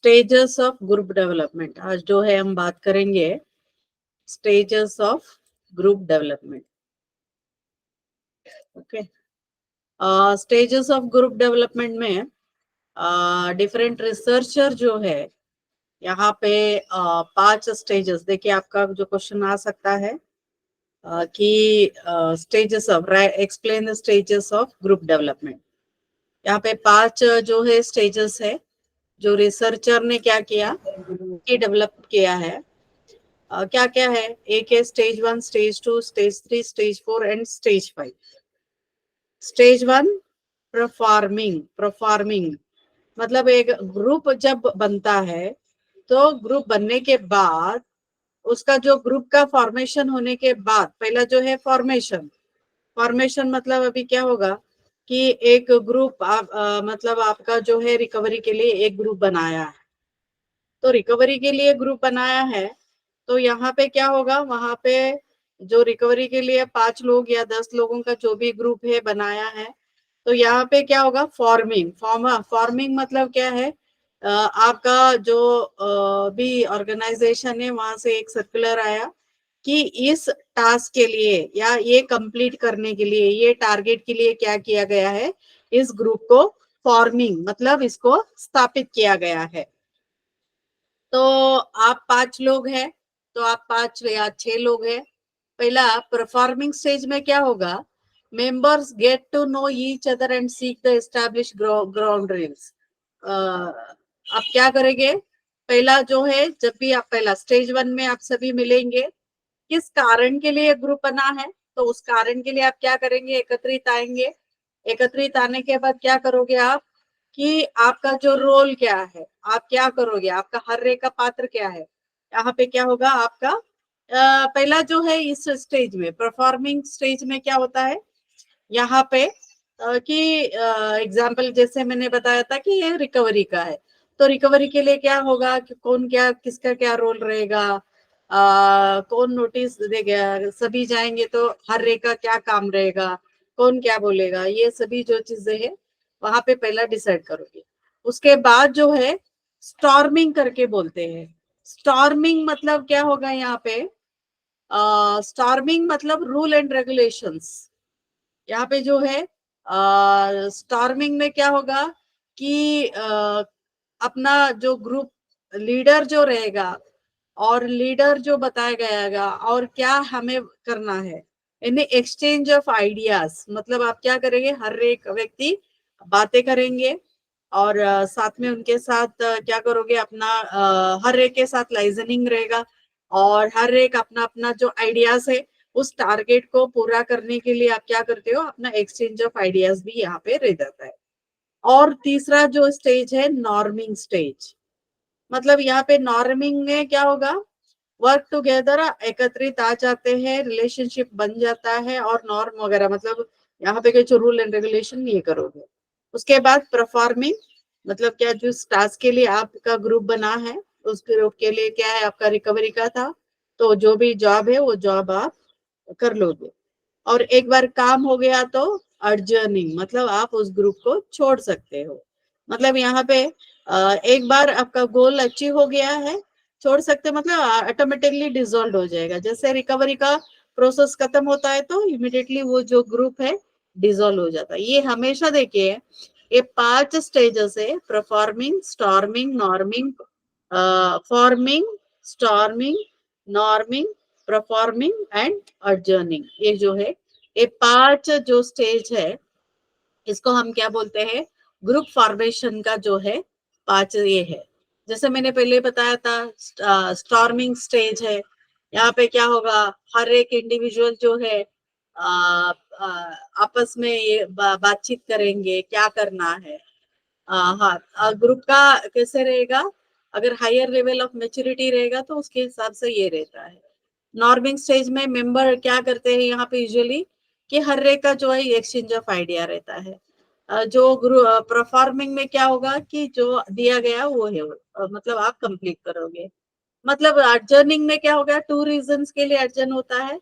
Stages of group development. आज जो है हम बात करेंगे stages of group development. Okay, stages of group development में डिफरेंट रिसर्चर जो है यहाँ पे 5 स्टेजेस। देखिए आपका जो क्वेश्चन आ सकता है कि stages of explain the stages of group development. यहाँ पे 5 जो है स्टेजेस है जो रिसर्चर ने क्या किया कि डेवलप किया है। क्या क्या है? एक है stage 1, stage 2, stage 3, stage 4 and stage 5। Stage 1 performing मतलब एक ग्रुप जब बनता है तो ग्रुप बनने के बाद उसका जो ग्रुप का फॉर्मेशन होने के बाद पहला जो है फॉर्मेशन मतलब अभी क्या होगा कि एक ग्रुप मतलब आपका जो है रिकवरी के लिए एक ग्रुप बनाया है। तो रिकवरी के लिए ग्रुप बनाया है तो यहाँ पे क्या होगा, वहां पे जो रिकवरी के लिए 5 लोग या 10 लोगों का जो भी ग्रुप है बनाया है तो यहाँ पे क्या होगा, फॉर्मिंग मतलब क्या है, आपका जो भी ऑर्गेनाइजेशन है वहां से एक सर्कुलर आया कि इस टास्क के लिए या ये कंप्लीट करने के लिए ये टारगेट के लिए क्या किया गया है, इस ग्रुप को फॉर्मिंग मतलब इसको स्थापित किया गया है। तो आप 5 लोग हैं तो आप 5 या 6 लोग हैं। पहला परफॉर्मिंग स्टेज में क्या होगा, members get to know each other and seek the establish ground rules. आप क्या करेंगे, पहला जो है जब भी आप पहला स्टेज 1 में आप सभी मिलेंगे, किस कारण के लिए ग्रुप बना है तो उस कारण के लिए आप क्या करेंगे, एकत्रित आएंगे। एकत्रित आने के बाद क्या करोगे आप कि आपका जो रोल क्या है, आप क्या करोगे, आपका हर एक का पात्र क्या है। यहाँ पे क्या होगा आपका पहला जो है इस स्टेज में परफॉर्मिंग स्टेज में क्या होता है यहाँ पे कि एग्जाम्पल जैसे मैंने बताया था कि ये रिकवरी का है तो रिकवरी के लिए क्या होगा कि कौन क्या किसका क्या रोल रहेगा, कौन नोटिस देगा, सभी जाएंगे तो हर एक का क्या काम रहेगा, कौन क्या बोलेगा, ये सभी जो चीजें है वहां पे पहला डिसाइड करोगे। उसके बाद जो है स्टॉर्मिंग करके बोलते हैं। स्टॉर्मिंग मतलब क्या होगा यहाँ पे, स्टॉर्मिंग मतलब रूल एंड रेगुलेशंस। यहाँ पे जो है स्टॉर्मिंग में क्या होगा कि अपना जो ग्रुप लीडर जो रहेगा और लीडर जो बताया गया और क्या हमें करना है, यानी एक्सचेंज ऑफ आइडियाज। मतलब आप क्या करेंगे, हर एक व्यक्ति बातें करेंगे और साथ में उनके साथ क्या करोगे, अपना हर एक के साथ लाइजनिंग रहेगा और हर एक अपना अपना जो आइडियाज है उस टारगेट को पूरा करने के लिए आप क्या करते हो, अपना एक्सचेंज ऑफ आइडियाज भी यहाँ पे रह जाता है। और तीसरा जो स्टेज है नॉर्मिंग स्टेज, मतलब यहाँ पे नॉर्मिंग में क्या होगा, वर्क टुगेदर एकत्रित आ जाते हैं, रिलेशनशिप बन जाता है और नॉर्म वगैरह मतलब यहाँ पे कुछ रूल एंड रेगुलेशन ये करोगे। उसके बाद परफॉर्मिंग मतलब क्या, जो टास्क के लिए आपका ग्रुप बना है उस ग्रुप के लिए क्या है, आपका रिकवरी का था तो जो भी जॉब है वो जॉब आप कर लोगे। और एक बार काम हो गया तो अर्जनिंग मतलब आप उस ग्रुप को छोड़ सकते हो। मतलब यहाँ पे एक बार आपका गोल अचीव हो गया है, छोड़ सकते मतलब ऑटोमेटिकली डिसॉल्व हो जाएगा। जैसे रिकवरी का प्रोसेस खत्म होता है तो इमिडिएटली वो जो ग्रुप है डिसॉल्व हो जाता है। ये हमेशा देखिए ये 5 स्टेजेस है, performing, storming, norming, forming, storming, norming, performing and अर्जनिंग। ये जो है ये 5 जो स्टेज है इसको हम क्या बोलते हैं, ग्रुप फॉर्मेशन का जो है 5 ये है। जैसे मैंने पहले बताया था स्टॉर्मिंग स्टेज है, यहाँ पे क्या होगा, हर एक इंडिविजुअल जो है आ, आ, आपस में ये बातचीत करेंगे क्या करना है। हाँ, ग्रुप का कैसे रहेगा, अगर हायर लेवल ऑफ मेच्योरिटी रहेगा तो उसके हिसाब से ये रहता है। नॉर्मिंग स्टेज में मेंबर क्या करते हैं यहाँ पे यूजुअली कि हर एक का जो है एक्सचेंज ऑफ आइडिया रहता है। जो परफॉर्मिंग में क्या होगा कि जो दिया गया वो है मतलब आप कंप्लीट करोगे। मतलब अर्जनिंग में क्या होगा, 2 रीजंस के लिए अर्जन होता है।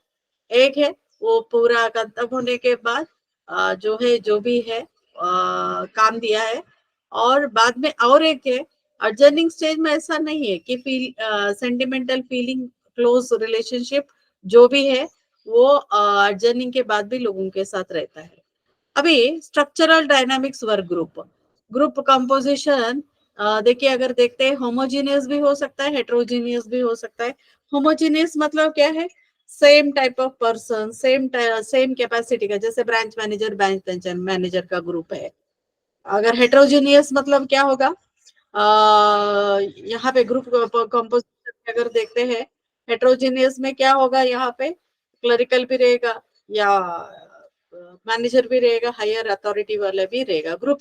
एक है वो पूरा खत्म होने के बाद जो है जो भी है काम दिया है, और बाद में और एक है अर्जनिंग स्टेज में ऐसा नहीं है कि सेंटिमेंटल फीलिंग, क्लोज रिलेशनशिप जो भी है वो अर्जनिंग के बाद भी लोगों के साथ रहता है। अभी structural dynamics work group, group composition देखिए, अगर देखते हैं होमोजीनियस भी हो सकता है, हेट्रोजीनियस भी हो सकता है। होमोजीनियस मतलब क्या है? Same type of person, same capacity का, जैसे ब्रांच मैनेजर का ग्रुप है। अगर हेट्रोजीनियस मतलब क्या होगा? यहाँ पे ग्रुप कंपोजिशन अगर देखते हैं, हेट्रोजीनियस में क्या होगा? यहाँ पे क्लरिकल भी रहेगा या मैनेजर भी रहेगा, हायर अथॉरिटी वाला भी रहेगा। ग्रुप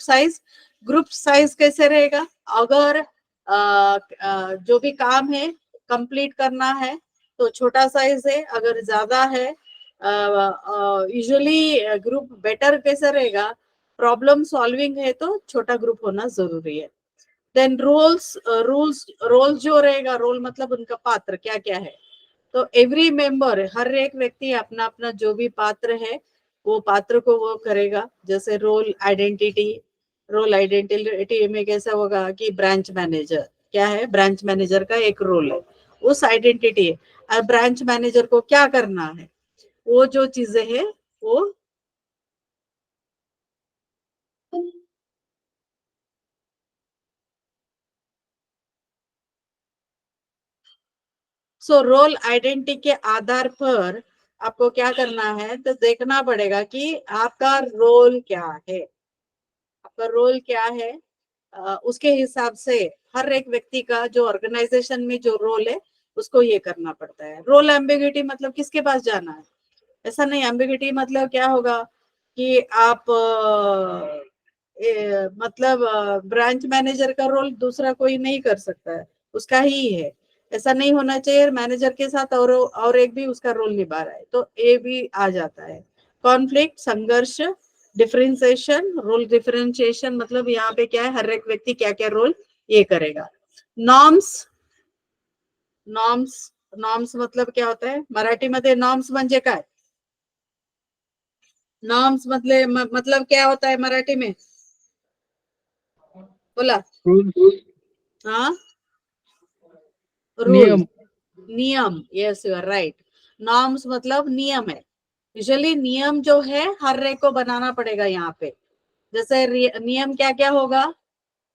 साइज कैसे रहेगा? अगर जो भी काम है कंप्लीट करना है तो छोटा साइज है, अगर ज्यादा है यूजुअली ग्रुप बेटर कैसे रहेगा? प्रॉब्लम सॉल्विंग है तो छोटा ग्रुप होना जरूरी है। देन रोल्स जो रहेगा, रोल मतलब उनका पात्र क्या क्या है। तो एवरी मेंबर, हर एक व्यक्ति अपना अपना जो भी पात्र है वो पात्र को वो करेगा। जैसे रोल आइडेंटिटी में कैसा होगा कि ब्रांच मैनेजर क्या है? ब्रांच मैनेजर का एक रोल है, उस आइडेंटिटी है। अब ब्रांच मैनेजर को क्या करना है, वो जो चीजें है वो सो रोल आइडेंटिटी के आधार पर आपको क्या करना है? तो देखना पड़ेगा कि आपका रोल क्या है, आपका रोल क्या है। उसके हिसाब से हर एक व्यक्ति का जो ऑर्गेनाइजेशन में जो रोल है उसको ये करना पड़ता है। रोल एम्बिग्यूटी मतलब किसके पास जाना है, ऐसा नहीं। एम्बिग्यूटी मतलब क्या होगा कि आप मतलब ब्रांच मैनेजर का रोल दूसरा कोई नहीं कर सकता है, उसका ही है। ऐसा नहीं होना चाहिए मैनेजर के साथ और एक भी उसका रोल निभा रहा है, तो ये भी आ जाता है। कॉन्फ्लिक्ट, संघर्ष, डिफरेंशिएशन, रोल डिफरेंशिएशन मतलब यहाँ पे क्या है, हर एक व्यक्ति क्या क्या रोल ये करेगा। नॉर्म्स, नॉर्म्स नॉर्म्स मतलब क्या होता है मराठी मध्ये? नॉर्म्स म्हणजे काय? नॉर्म्स मतलब क्या होता है मराठी में? बोला। रूल, हाँ, रूल, नियम। नियम, yes you are right. Norms मतलब नियम है। यूजुअली नियम जो है हर एक को बनाना पड़ेगा यहाँ पे। जैसे नियम क्या क्या होगा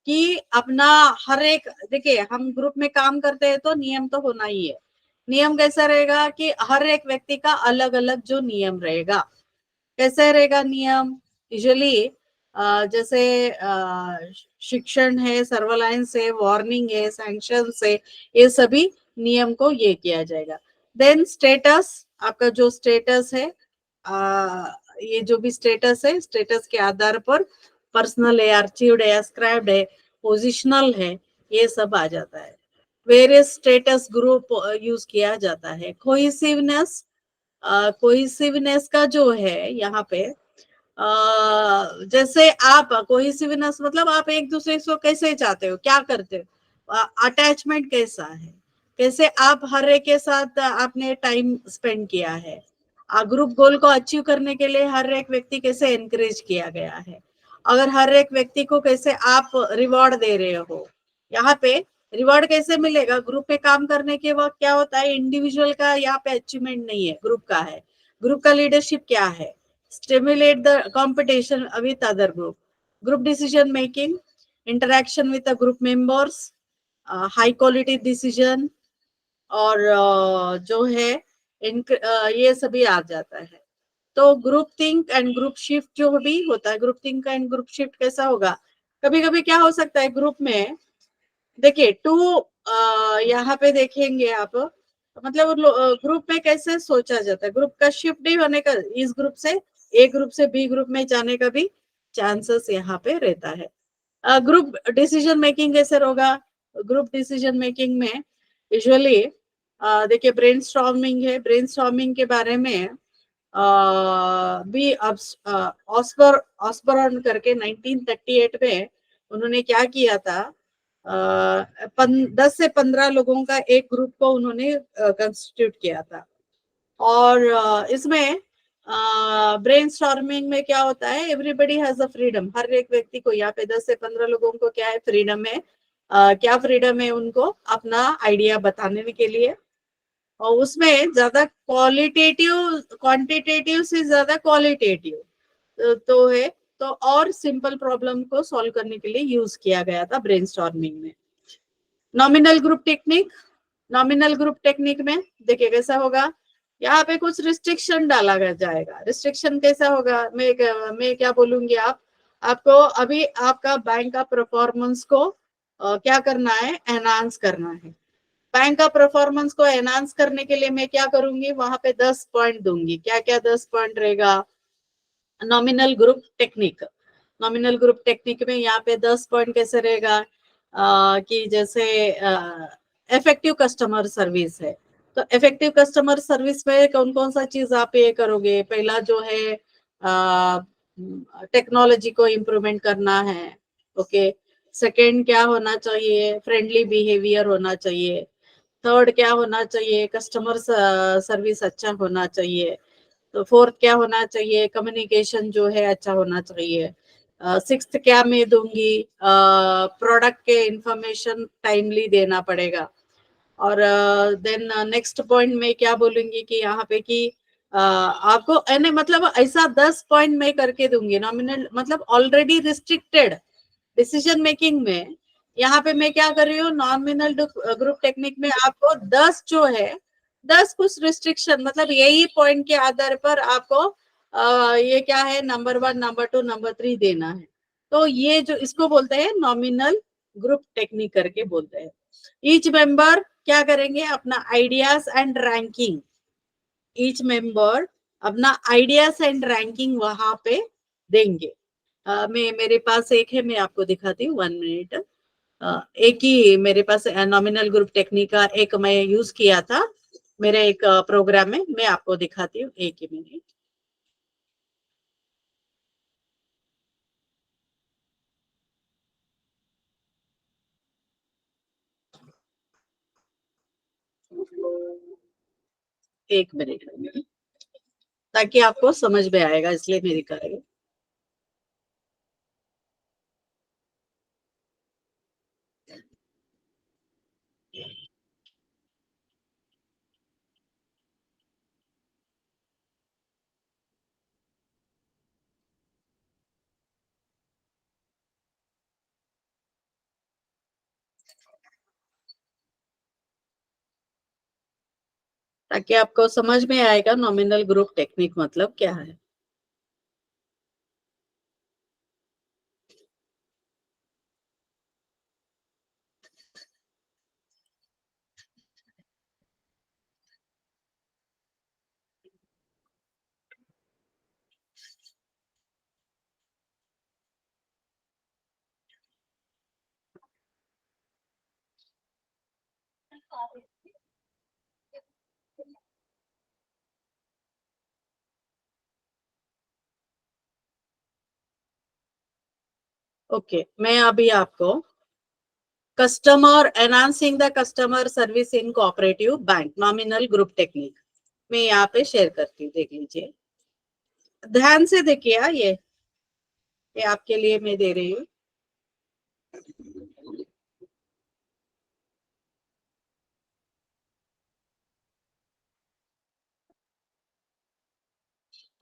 कि अपना हर एक, देखिए हम ग्रुप में काम करते हैं तो नियम तो होना ही है। नियम कैसा रहेगा कि हर एक व्यक्ति का अलग अलग जो नियम रहेगा। कैसे रहेगा नियम? यूजुअली जैसे शिक्षण है, सर्वलाइंस है, वार्निंग है, सैंक्शन है, ये सभी नियम को ये किया जाएगा। देन स्टेटस, आपका जो स्टेटस है, ये जो भी स्टेटस है, स्टेटस के आधार पर पर्सनल है, आर्चीव्ड है, अस्क्राइब्ड है, पोजिशनल है, ये सब आ जाता है। वेरियस स्टेटस ग्रुप यूज किया जाता है। कोहिसिवनेस का जो है यहाँ पे जैसे आप कोहिसिवनेस मतलब आप एक दूसरे को कैसे चाहते हो, क्या करते हो, अटैचमेंट कैसा है, कैसे आप हर एक के साथ आपने टाइम स्पेंड किया है, ग्रुप गोल को अचीव करने के लिए हर एक व्यक्ति कैसे एनकरेज किया गया है, अगर हर एक व्यक्ति को कैसे आप रिवॉर्ड दे रहे हो। यहाँ पे रिवॉर्ड कैसे मिलेगा? ग्रुप में काम करने के वक्त क्या होता है, इंडिविजुअल का यहाँ पे अचीवमेंट नहीं है, ग्रुप का है। ग्रुप का लीडरशिप क्या है? Stimulate the competition with other group decision making, interaction with the group members, high quality decision, और जो है ये सभी आ जाता है। तो group think and group shift जो भी होता है, group think and group shift कैसा होगा? कभी कभी क्या हो सकता है ग्रुप में, देखिए यहाँ पे देखेंगे आप, मतलब ग्रुप में कैसे सोचा जाता है, ग्रुप का शिफ्ट नहीं होने का, इस ग्रुप से ए ग्रुप से बी ग्रुप में जाने का भी चांसेस यहाँ पे रहता है। ग्रुप डिसीजन मेकिंग कैसे होगा? ग्रुप डिसीजन मेकिंग में यूजुअली देखिए ब्रेनस्टॉर्मिंग है, ब्रेनस्टॉर्मिंग के बारे में भी ऑस्बर्न करके 1938 में उन्होंने क्या किया था, 10 से 15 लोगों का एक ग्रुप को उन्होंने कंस्टिट्यूट किया था। और इसमें ब्रेनस्टॉर्मिंग में क्या होता है, एवरीबडी हैज अ फ्रीडम, हर एक व्यक्ति को यहाँ पे 10 से 15 लोगों को क्या है, फ्रीडम है क्या फ्रीडम है उनको अपना आइडिया बताने के लिए। और उसमें ज्यादा क्वालिटेटिव, क्वांटिटेटिव से ज्यादा क्वालिटेटिव तो है। तो और सिंपल प्रॉब्लम को सॉल्व करने के लिए यूज किया गया था ब्रेनस्टॉर्मिंग में। Nominal group technique, nominal group technique में देखिए कैसा होगा। यहाँ पे कुछ रिस्ट्रिक्शन डाला जाएगा। रिस्ट्रिक्शन कैसा होगा, मैं क्या बोलूंगी, आपको अभी आपका बैंक का परफॉर्मेंस को क्या करना है, एनहांस करना है। बैंक का परफॉर्मेंस को एनहांस करने के लिए मैं क्या करूंगी, वहां पे 10 पॉइंट दूंगी। क्या क्या 10 पॉइंट रहेगा, nominal group technique. Nominal group technique में यहाँ पे 10 पॉइंट कैसे रहेगा, कि जैसे इफेक्टिव कस्टमर सर्विस है, तो इफेक्टिव कस्टमर सर्विस में कौन कौन सा चीज आप ये करोगे। पहला जो है टेक्नोलॉजी को इम्प्रूवमेंट करना है। ओके, सेकंड क्या होना चाहिए, फ्रेंडली बिहेवियर होना चाहिए। थर्ड क्या होना चाहिए, कस्टमर सर्विस अच्छा होना चाहिए। तो फोर्थ क्या होना चाहिए, कम्युनिकेशन जो है अच्छा होना चाहिए। सिक्स्थ क्या मैं दूंगी, प्रोडक्ट के इंफॉर्मेशन टाइमली देना पड़ेगा। और देन नेक्स्ट पॉइंट में क्या बोलूंगी कि यहाँ पे कि आपको यानी मतलब ऐसा 10 पॉइंट मैं करके दूंगी। नॉमिनल मतलब ऑलरेडी रिस्ट्रिक्टेड डिसीजन मेकिंग में यहाँ पे मैं क्या कर रही हूँ, नॉमिनल ग्रुप टेक्निक में आपको 10 जो है, 10 कुछ रिस्ट्रिक्शन, मतलब यही पॉइंट के आधार पर आपको ये क्या है, नंबर 1, नंबर 2, नंबर 3 देना है। तो ये जो इसको बोलते हैं नॉमिनल ग्रुप टेक्निक करके बोलते हैं। ईच मेंबर क्या करेंगे, अपना ideas and ranking, each member अपना आइडियाज एंड रैंकिंग वहां पे देंगे। मैं मेरे पास एक है, मैं आपको दिखाती हूँ 1 मिनट। एक ही मेरे पास नॉमिनल ग्रुप टेक्निक का एक मैं यूज किया था मेरे एक प्रोग्राम में, मैं आपको दिखाती हूँ, एक ही मिनट। एक मिनट, ताकि आपको समझ में आएगा, इसलिए मेरी करेंगे। ताकि आपको समझ में आएगा नॉमिनल ग्रुप टेक्निक मतलब क्या है। ओके, मैं अभी आपको customer enhancing the customer service in cooperative bank nominal group technique मैं यहाँ पे शेयर करती हूँ, देख लीजिए, ध्यान से देखिए। ये आपके लिए मैं दे रही हूँ।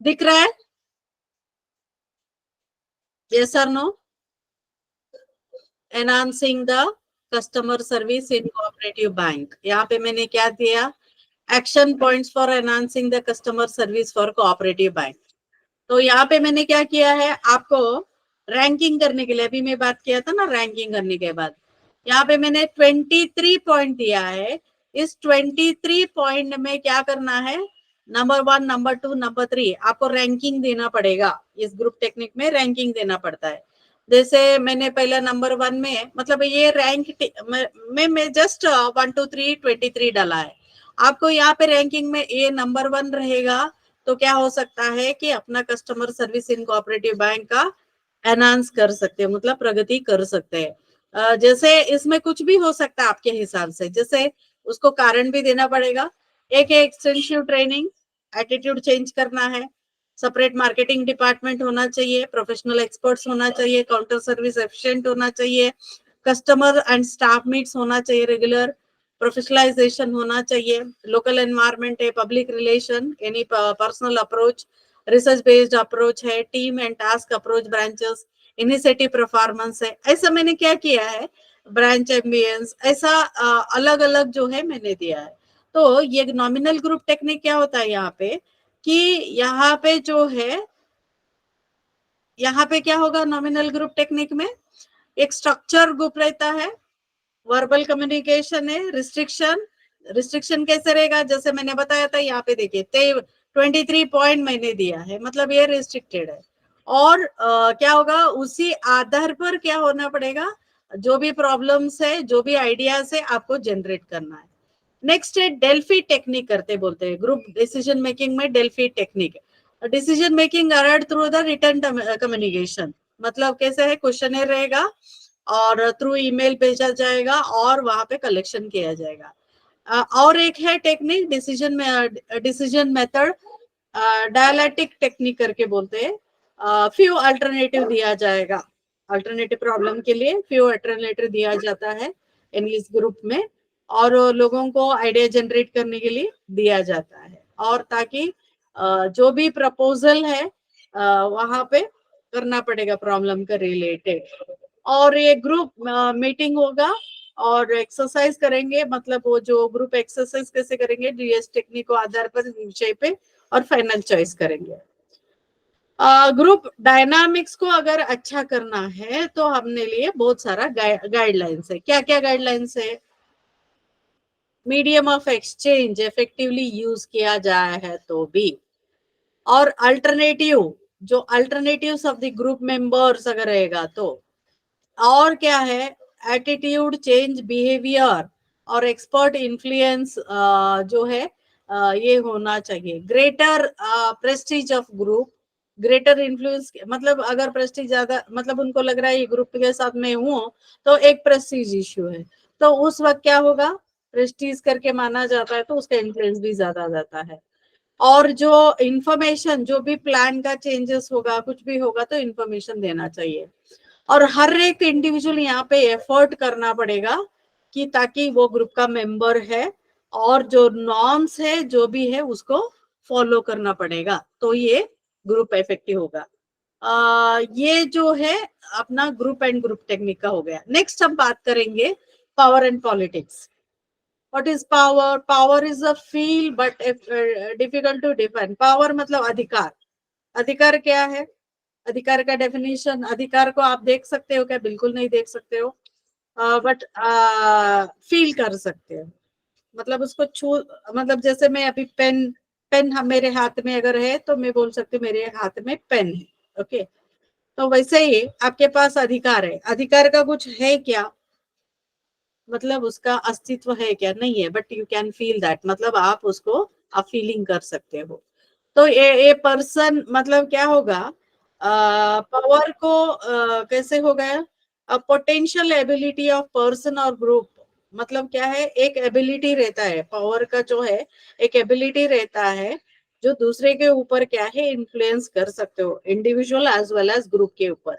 दिख रहा है, यस और no, enhancing the customer service in cooperative bank. यहाँ पे मैंने क्या दिया, action points for enhancing the customer service for cooperative bank. तो यहाँ पे मैंने क्या किया है, आपको रैंकिंग करने के लिए, अभी मैं बात किया था ना रैंकिंग करने के बाद, यहाँ पे मैंने 23 पॉइंट दिया है। इस 23 पॉइंट में क्या करना है, नंबर 1, नंबर 2, नंबर 3 आपको रैंकिंग देना पड़ेगा। इस ग्रुप टेक्निक में रैंकिंग देना पड़ता है। जैसे मैंने पहला नंबर 1 में, मतलब ये रैंक मैं जस्ट 1 2 3 23 डाला है। आपको यहाँ पे रैंकिंग में ये नंबर 1 रहेगा। तो क्या हो सकता है कि अपना customer service in cooperative bank का एनहांस कर सकते हैं, मतलब प्रगति कर सकते हैं। जैसे इसमें कुछ भी हो सकता है आपके हिसाब से, जैसे उसको कारण भी देना पड़ेगा। एक एक्सटेंसिव ट्रेनिंग, एटीट्यूड चेंज करना है, सेपरेट मार्केटिंग डिपार्टमेंट होना चाहिए, प्रोफेशनल एक्सपर्ट्स होना चाहिए, काउंटर सर्विस एफिशिएंट होना चाहिए, कस्टमर एंड स्टाफ मीट्स होना चाहिए रेगुलर, प्रोफेशनलाइजेशन होना चाहिए, लोकल एनवायरनमेंट है, public relation, any personal approach, research based approach है, team and task approach, branches, initiative performance है। ऐसा मैंने क्या किया है, ब्रांच एम्बियंस, ऐसा अलग अलग जो है मैंने दिया है। तो ये नॉमिनल ग्रुप टेक्निक क्या होता है यहाँ पे, कि यहाँ पे जो है, यहाँ पे क्या होगा नॉमिनल ग्रुप टेक्निक में, एक स्ट्रक्चर ग्रुप रहता है, वर्बल कम्युनिकेशन है, रिस्ट्रिक्शन, रिस्ट्रिक्शन कैसे रहेगा, जैसे मैंने बताया था, यहाँ पे देखिए 23 पॉइंट मैंने दिया है, मतलब ये रिस्ट्रिक्टेड है। और क्या होगा, उसी आधार पर क्या होना पड़ेगा, जो भी प्रॉब्लम्स है, जो भी आइडियाज है, आपको जनरेट करना है। नेक्स्ट है डेल्फी टेक्निक करते बोलते हैं, ग्रुप डिसीजन मेकिंग में Delphi technique, decision making aired through the return communication, मतलब कैसे है, क्वेश्चनर रहेगा और थ्रू ईमेल भेजा जाएगा और वहां पे कलेक्शन किया जाएगा। और एक है technique decision method, dialectic technique करके बोलते हैं, फ्यू अल्टरनेटिव दिया जाएगा, अल्टरनेटिव प्रॉब्लम के लिए फ्यू अल्टरनेटिव दिया जाता है इन इस ग्रुप में, और लोगों को आइडिया जनरेट करने के लिए दिया जाता है, और ताकि जो भी प्रपोजल है वहां पे करना पड़ेगा प्रॉब्लम का रिलेटेड। और ये ग्रुप मीटिंग होगा और एक्सरसाइज करेंगे, मतलब वो जो ग्रुप एक्सरसाइज कैसे करेंगे, डीएस टेक्निक को आधार पर विषय पे, और फाइनल चॉइस करेंगे। ग्रुप डायनामिक्स को अगर अच्छा करना है तो हमने लिए बहुत सारा गाइडलाइंस है। क्या क्या गाइडलाइंस है, medium of exchange effectively use किया जाए है तो भी, और अल्टरनेटिव, जो alternatives of the group members अगर रहेगा तो, और क्या है, एटीट्यूड चेंज बिहेवियर और एक्सपर्ट इन्फ्लुएंस जो है ये होना चाहिए। Greater Prestige of group, greater influence, मतलब अगर प्रेस्टीज ज्यादा, मतलब उनको लग रहा है ये ग्रुप के साथ में हूँ तो एक प्रेस्टीज इश्यू है, तो उस वक्त क्या होगा, प्रेस्टीज करके माना जाता है तो उसका इन्फ्लुएंस भी ज्यादा जाता है। और जो इंफॉर्मेशन, जो भी प्लान का चेंजेस होगा, कुछ भी होगा तो इंफॉर्मेशन देना चाहिए। और हर एक इंडिविजुअल यहाँ पे एफर्ट करना पड़ेगा कि ताकि वो ग्रुप का मेंबर है और जो नॉर्म्स है जो भी है उसको फॉलो करना पड़ेगा, तो ये ग्रुप इफेक्टिव होगा। ये जो है अपना ग्रुप एंड ग्रुप टेक्निक का हो गया। नेक्स्ट हम बात करेंगे power and politics. What is power, power is a feel but difficult to define. Power मतलब अधिकार, अधिकार क्या है, अधिकार का डेफिनेशन, अधिकार को आप देख सकते हो क्या, बिल्कुल नहीं देख सकते हो, बट फील कर सकते हो, मतलब उसको छू, मतलब जैसे मैं अभी पेन, पेन हम मेरे हाथ में अगर है तो मैं बोल सकती हूँ मेरे हाथ में पेन है, ओके। तो वैसे ही आपके पास अधिकार है, अधिकार का कुछ है क्या, मतलब उसका अस्तित्व है क्या, नहीं है, but you can feel that, मतलब आप उसको आप फीलिंग कर सकते हो। तो ये पर्सन मतलब क्या होगा, पावर को कैसे हो गया, पोटेंशियल एबिलिटी ऑफ पर्सन और ग्रुप, मतलब क्या है, एक एबिलिटी रहता है पावर का जो है, एक एबिलिटी रहता है जो दूसरे के ऊपर क्या है इन्फ्लुएंस कर सकते हो, individual as well as group के ऊपर।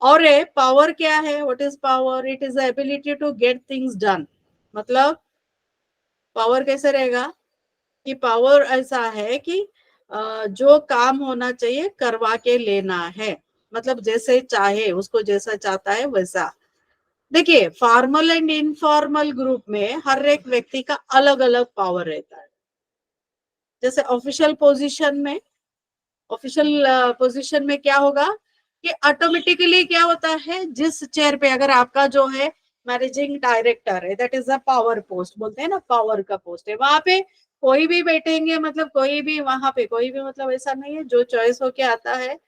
और पावर क्या है, what is power, it is the ability to get things done, मतलब पावर कैसे रहेगा, कि पावर ऐसा है कि जो काम होना चाहिए करवा के लेना है, मतलब जैसे चाहे उसको जैसा चाहता है वैसा। देखिए फॉर्मल एंड इनफॉर्मल ग्रुप में हर एक व्यक्ति का अलग अलग पावर रहता है। जैसे ऑफिशियल पोजीशन में, ऑफिशियल पोजीशन में क्या होगा कि ऑटोमेटिकली क्या होता है, जिस चेयर पे अगर आपका जो है मैनेजिंग डायरेक्टर है, that is a power post, बोलते हैं ना पावर का पोस्ट है, वहां पे कोई भी बैठेंगे, मतलब कोई भी वहां पे कोई भी, मतलब ऐसा नहीं है जो चॉइस होके आता है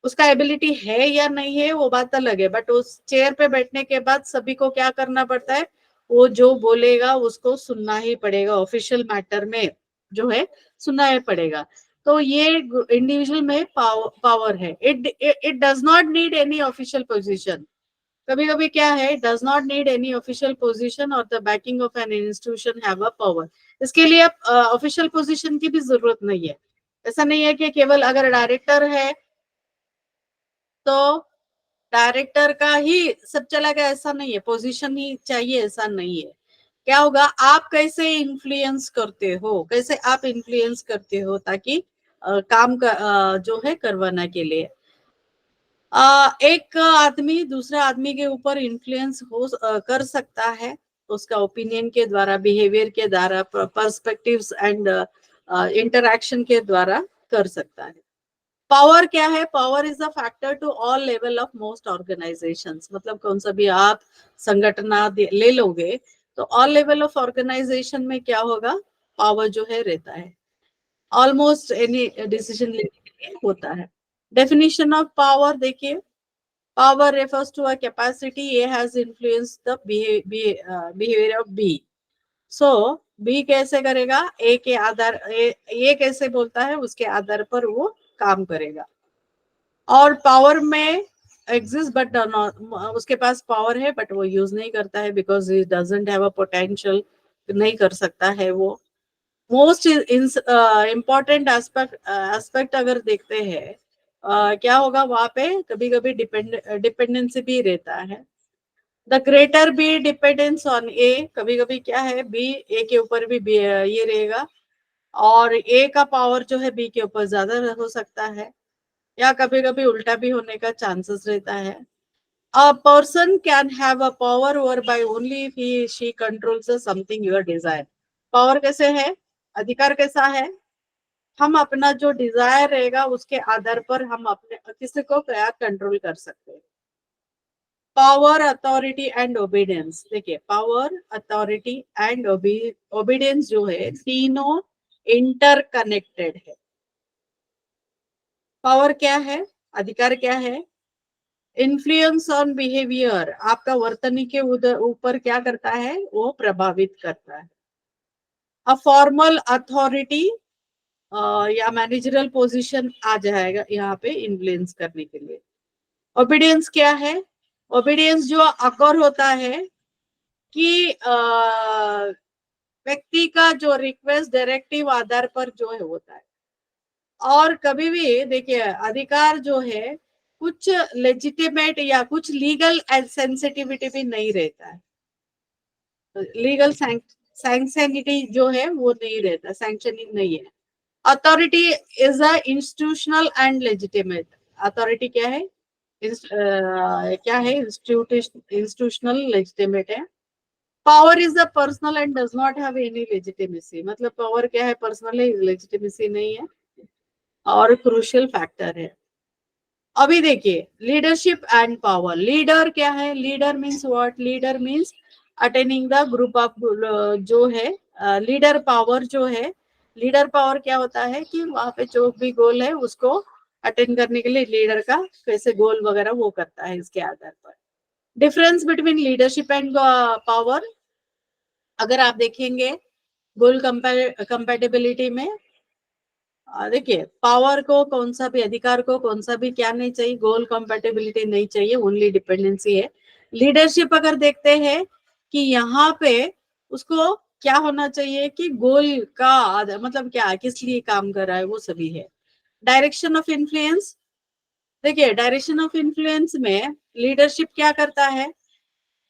उसका एबिलिटी है या नहीं है वो बात अलग है, बट उस चेयर पे बैठने के बाद सभी को क्या करना पड़ता है, वो जो बोलेगा उसको सुनना ही पड़ेगा, ऑफिशियल मैटर में जो है सुनना ही पड़ेगा। तो ये इंडिविजुअल में पावर है, it does not need any official position. कभी कभी क्या है, does not need any official position और the backing of an institution have a power. इसके लिए ऑफिशियल पोजीशन की भी जरूरत नहीं है। ऐसा नहीं है कि केवल अगर डायरेक्टर है तो डायरेक्टर का ही सब चलेगा ऐसा नहीं है, पोजीशन ही चाहिए ऐसा नहीं है। क्या होगा, आप कैसे इन्फ्लुएंस करते हो, कैसे आप इन्फ्लुएंस करते हो ताकि काम का जो है करवाना के लिए। एक आदमी दूसरे आदमी के ऊपर इन्फ्लुएंस कर सकता है उसका ओपिनियन के द्वारा, बिहेवियर के द्वारा, पर्सपेक्टिव्स एंड इंटरैक्शन के द्वारा कर सकता है। पावर क्या है, power is a factor to all level of most organisations. मतलब कौन सा भी आप संगठन ले लोगे तो ऑल लेवल ऑफ ऑर्गेनाइजेशन में क्या होगा, पावर जो है रहता है, ऑलमोस्ट एनी डिसीजन लेने के लिए होता है। डेफिनेशन ऑफ पावर देखिए, power refers to a capacity A has influenced the behavior of B. So B कैसे करेगा, A के आधार A कैसे बोलता है उसके आधार पर वो काम करेगा। और पावर में एग्जिस्ट बट उसके पास पावर है बट वो यूज नहीं करता है because he doesn't have a potential, नहीं कर सकता है वो। मोस्ट इम्पॉर्टेंट एस्पेक्ट अगर देखते हैं क्या होगा वहां पे, कभी कभी डिपेंडेंसी भी रहता है। The greater be dependence on a, कभी कभी क्या है बी ए के ऊपर भी ये रहेगा, और ए का पावर जो है बी के ऊपर ज्यादा हो सकता है, या कभी कभी उल्टा भी होने का चांसेस रहता है। A person can have a power over by only if he she controls something your desire. Power कैसे है, अधिकार कैसा है, हम अपना जो डिजायर रहेगा उसके आधार पर हम अपने किसी को क्या कंट्रोल कर सकते हैं। पावर, अथॉरिटी एंड ओबीडियंस, देखिए पावर, अथॉरिटी एंड ओबीडियंस जो है तीनों इंटरकनेक्टेड है। पावर क्या है, अधिकार क्या है, इन्फ्लुएंस ऑन बिहेवियर, आपका वर्तनी के ऊपर क्या करता है, वो प्रभावित करता है। अ फॉर्मल अथॉरिटी या मैनेजरल पोजीशन आ जाएगा यहाँ पे इन्फ्लुएंस करने के लिए। ओबीडियंस क्या है, ओबीडियंस जो अकर होता है कि व्यक्ति का जो रिक्वेस्ट डायरेक्टिव आधार पर जो है होता है। और कभी भी देखिए अधिकार जो है कुछ लेजिटिमेट या कुछ लीगल सेंसिटिविटी भी नहीं रहता है, लीगल सैंक्शनिटी जो है वो नहीं रहता, सैंक्शनिंग नहीं है। Authority is a institutional and legitimate, authority क्या है, क्या है, इंस्टीट्यूशनल लेजिटिमेट है। Power is a personal and does not have any legitimacy, मतलब पावर क्या है, पर्सनल है, लेजिटिमेसी नहीं है, और क्रूशियल फैक्टर है। अभी देखिए लीडरशिप एंड पावर, लीडर क्या है, leader means what, leader means attaining the group of जो है लीडर पावर जो है, लीडर पावर क्या होता है कि वहां पे जो भी गोल है उसको अटेंड करने के लिए लीडर का कैसे गोल वगैरह वो करता है, इसके आधार पर। Difference between leadership and power, अगर आप देखेंगे गोल कंपेटेबिलिटी में देखिए पावर को कौन सा भी, अधिकार को कौन सा भी क्या नहीं चाहिए, गोल कंपेटेबिलिटी नहीं चाहिए, ओनली डिपेंडेंसी है। लीडरशिप अगर देखते हैं कि यहाँ पे उसको क्या होना चाहिए कि गोल का मतलब क्या, किस लिए काम कर रहा है वो सभी है। डायरेक्शन ऑफ इन्फ्लुएंस, देखिए डायरेक्शन ऑफ इन्फ्लुएंस में लीडरशिप क्या करता है,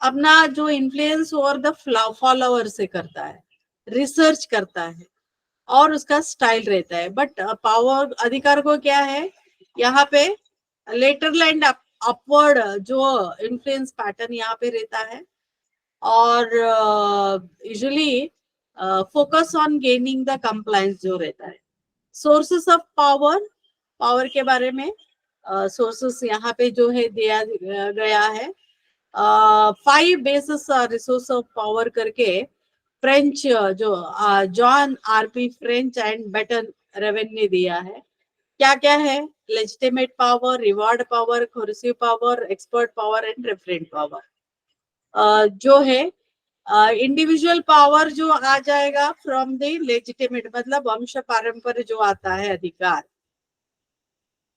अपना जो इन्फ्लुएंस ओवर द फॉलोअर से करता है, रिसर्च करता है और उसका स्टाइल रहता है। बट पावर, अधिकार को क्या है यहाँ पे, लेटरल एंड अपवर्ड जो इन्फ्लुएंस पैटर्न यहाँ पे रहता है, और usually focus on gaining the compliance जो रहता है। सोर्सेस ऑफ पावर, पावर के बारे में सोर्सेस यहाँ पे जो है दिया गया है, 5 बेसिस रिसोर्स ऑफ पावर करके फ्रेंच जो John R P French and Bertram Raven ने दिया है। क्या क्या है, legitimate power, reward power, coercive power, expert power and referent power. जो है इंडिविजुअल पावर जो आ जाएगा फ्रॉम द लेजिटिमेट, मतलब वंश पारंपर्य जो आता है अधिकार,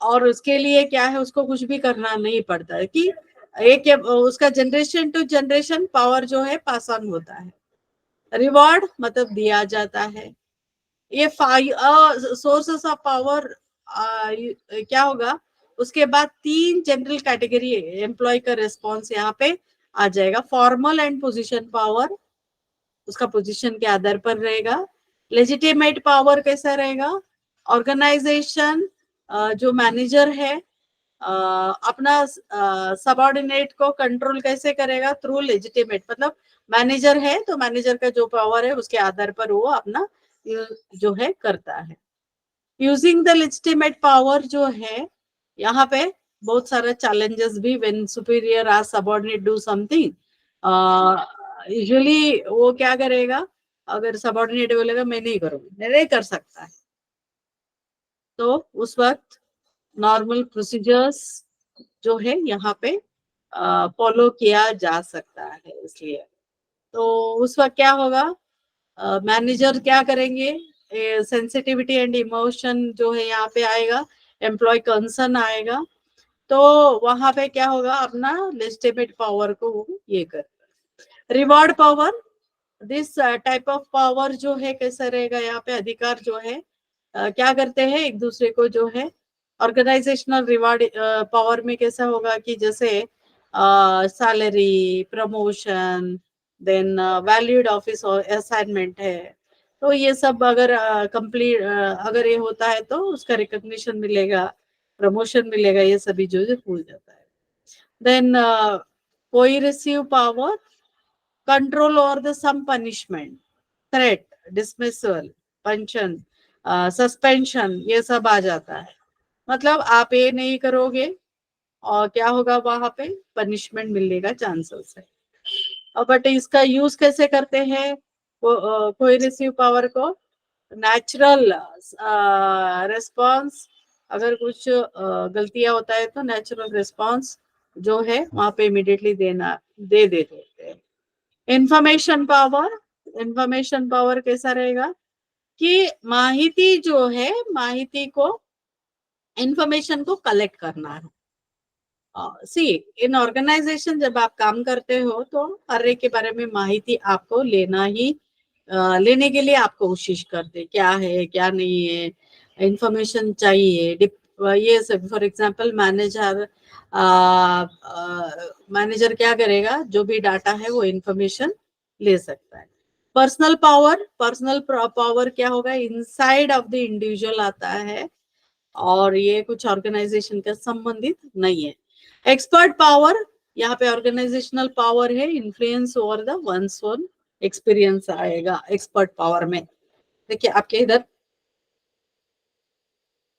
और उसके लिए क्या है, उसको कुछ भी करना नहीं पड़ता है कि एक उसका जनरेशन टू जनरेशन पावर जो है पास ऑन होता है। रिवॉर्ड मतलब दिया जाता है। ये सोर्सेस ऑफ पावर क्या होगा, उसके बाद 3 जनरल कैटेगरी एम्प्लॉय का रिस्पॉन्स यहाँ पे आ जाएगा। फॉर्मल एंड पोजीशन पावर, उसका पोजीशन के आधार पर रहेगा। लेजिटिमेट पावर कैसा रहेगा? ऑर्गेनाइजेशन जो मैनेजर है अपना सबऑर्डिनेट को कंट्रोल कैसे करेगा? थ्रू लेजिटिमेट, मतलब मैनेजर है तो मैनेजर का जो पावर है उसके आधार पर वो अपना जो है करता है। यूजिंग द लेजिटिमेट पावर जो है यहाँ पे बहुत सारा चैलेंजेस भी, when superior ask subordinate do something, usually वो क्या करेगा? अगर सबऑर्डिनेट बोलेगा मैं नहीं करूंगी, नहीं कर सकता है, तो उस वक्त नॉर्मल प्रोसीजर्स जो है यहाँ पे फॉलो किया जा सकता है। इसलिए तो उस वक्त क्या होगा? मैनेजर क्या करेंगे? सेंसिटिविटी एंड इमोशन जो है यहाँ पे आएगा, एम्प्लॉय कंसर्न आएगा, तो वहां पे क्या होगा? अपना लेजिटिमेट पावर को ये कर। Reward power, this type of power जो है कैसा रहेगा? यहाँ पे अधिकार जो है क्या करते हैं एक दूसरे को जो है ऑर्गेनाइजेशनल रिवार्ड पावर में कैसा होगा कि जैसे salary, promotion, then valued office assignment है, तो ये सब अगर कंप्लीट अगर ये होता है तो उसका रिकॉग्निशन मिलेगा, प्रमोशन मिलेगा, ये सभी जो है भूल जाता है। देन कोई coercive power, control over the some punishment, threat, dismissal, pension, suspension, ये सब आ जाता है। मतलब आप ये नहीं करोगे और क्या होगा? वहां पे पनिशमेंट मिलने का चांसेस है। बट इसका यूज कैसे करते हैं कोई रिसीव पावर को? नेचुरल रिस्पॉन्स, अगर कुछ गलतियां होता है तो नेचुरल रिस्पॉन्स जो है वहां पे इमिडिएटली दे देते हैं। इंफॉर्मेशन पावर, इंफॉर्मेशन पावर कैसा रहेगा कि माहिती जो है, माहिती को, इंफॉर्मेशन को कलेक्ट करना है। सी इन ऑर्गेनाइजेशन जब आप काम करते हो तो हर एक के बारे में माहिती आपको लेना ही लेने के लिए आप कोशिश करते, क्या है क्या नहीं है, इंफॉर्मेशन चाहिए। ये सब फॉर एग्जांपल मैनेजर क्या करेगा? जो भी डाटा है वो इंफॉर्मेशन ले सकता है। पर्सनल पावर, पर्सनल पावर क्या होगा? इनसाइड ऑफ द इंडिविजुअल आता है और ये कुछ ऑर्गेनाइजेशन का संबंधित नहीं है। एक्सपर्ट पावर, यहाँ पे ऑर्गेनाइजेशनल पावर है, influence over the one's own experience आएगा एक्सपर्ट पावर में। देखिए आपके इधर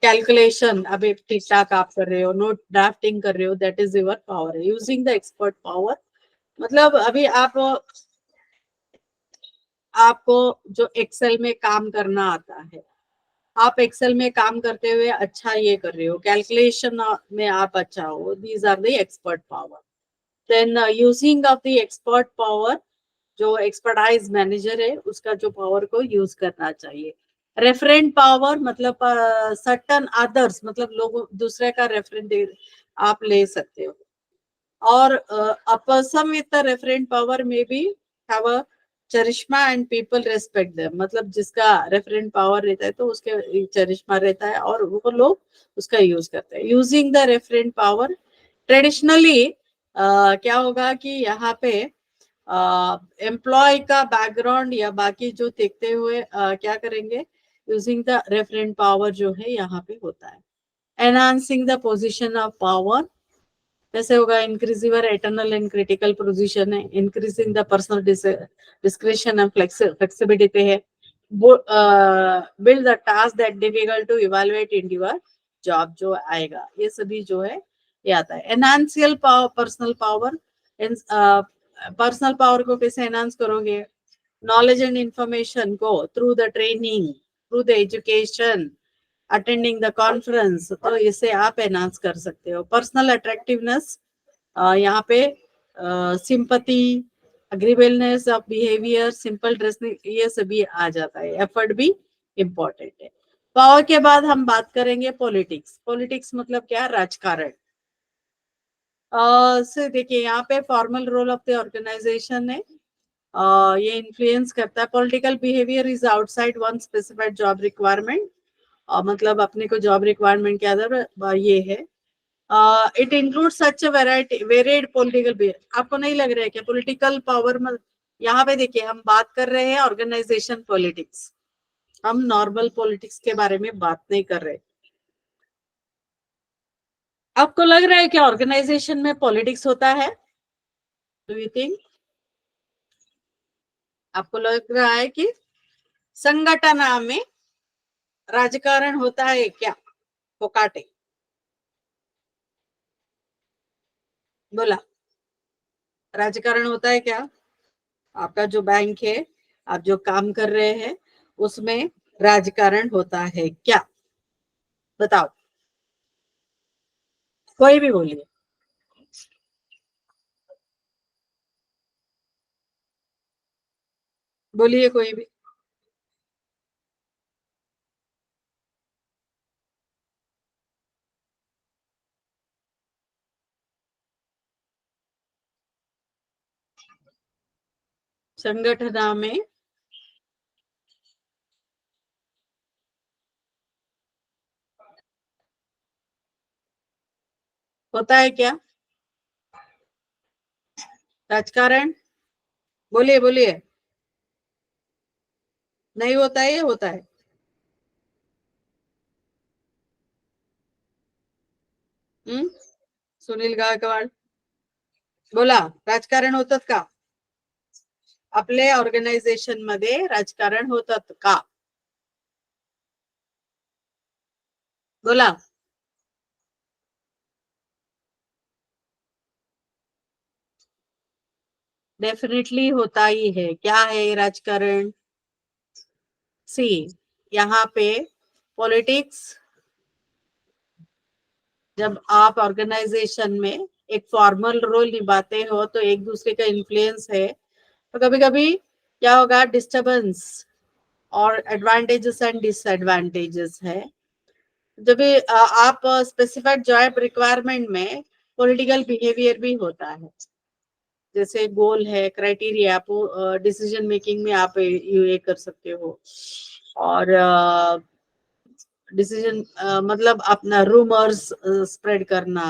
कैलकुलेशन अभी ठीक ठाक आप कर रहे हो, नोट ड्राफ्टिंग कर रहे हो, that is your power using the expert power. मतलब अभी आपको जो एक्सेल में काम करना आता है, आप एक्सेल में काम करते हुए अच्छा ये कर रहे हो, कैलकुलेशन में आप अच्छा हो, these are the expert power. Then using of the expert power, जो एक्सपर्टाइज मैनेजर है उसका जो पावर को यूज करना चाहिए। रेफरेंट पावर मतलब सर्टन अदर्स, मतलब लोग दूसरे का रेफरेंस आप ले सकते हो। और a person with the referent power may be have a चरिश्मा and people respect them, मतलब जिसका रेफरेंट पावर रहता है तो उसके चरिश्मा रहता है और वो लोग उसका यूज करते हैं। Using the referent power, traditionally क्या होगा कि यहाँ पे एम्प्लॉय का बैकग्राउंड या बाकी जो देखते हुए क्या करेंगे? यूजिंग द रेफरेंट पावर जो है यहाँ पे होता है। Enhancing the position of power कैसे होगा? Increase your eternal and critical position है, increasing the personal discretion and flexibility है, build the task that difficult to evaluate in your job जो आएगा, ये सभी जो है ये आता है। Enhancing power, personal power, personal power को कैसे एनहांस करोगे? नॉलेज एंड इंफॉर्मेशन को through the training, through the education, attending the conference, तो इसे आप एनहांस कर सकते हो। पर्सनल अट्रैक्टिवनेस, यहाँ पे sympathy, agreeableness of behaviour, simple dressing, ये सभी आ जाता है। एफर्ट भी इम्पोर्टेंट है। पावर के बाद हम बात करेंगे पॉलिटिक्स। पॉलिटिक्स मतलब क्या? राजकारण। से देखिए यहाँ पे formal role of the organisation है, ये इन्फ्लुएंस करता है। Political behaviour is outside one specified job requirement, मतलब अपने को जॉब रिक्वायरमेंट के आधार पर ये है। It include such variety varied political. आपको नहीं लग रहा है कि पॉलिटिकल पावर में, यहाँ पे देखिए हम बात कर रहे हैं ऑर्गेनाइजेशन पॉलिटिक्स, हम नॉर्मल पॉलिटिक्स के बारे में बात नहीं कर रहे। आपको लग रहा है कि ऑर्गेनाइजेशन में पॉलिटिक्स होता है? Do you think? आपको लग रहा है कि संगठन में राजकारण होता है क्या? फोकाटे बोला, राजकारण होता है क्या? आपका जो बैंक है, आप जो काम कर रहे हैं, उसमें राजकारण होता है क्या? बताओ, कोई भी बोलिए, बोलिए कोई भी। संगठन में होता है क्या राजकारण? बोलिए बोलिए। नहीं होता है, ये होता है। हम्म, सुनील गायकवाड बोला, राजकारण होतात का? आपले ऑर्गनायझेशन मध्ये राजकारण होतात का? बोला। डेफिनेटली होता ही है। क्या है राजकारण? सी, यहाँ पे पॉलिटिक्स, जब आप ऑर्गेनाइजेशन में एक फॉर्मल रोल निभाते हो तो एक दूसरे का इन्फ्लुएंस है, तो कभी कभी क्या होगा, डिस्टरबेंस और एडवांटेजेस एंड डिसएडवांटेजेस है। जब भी आप स्पेसिफाइड जॉब रिक्वायरमेंट में पॉलिटिकल बिहेवियर भी होता है, जैसे गोल है, क्राइटेरिया, आप डिसीजन मेकिंग में आप ये कर सकते हो। और डिसीजन मतलब अपना रूमर्स स्प्रेड करना,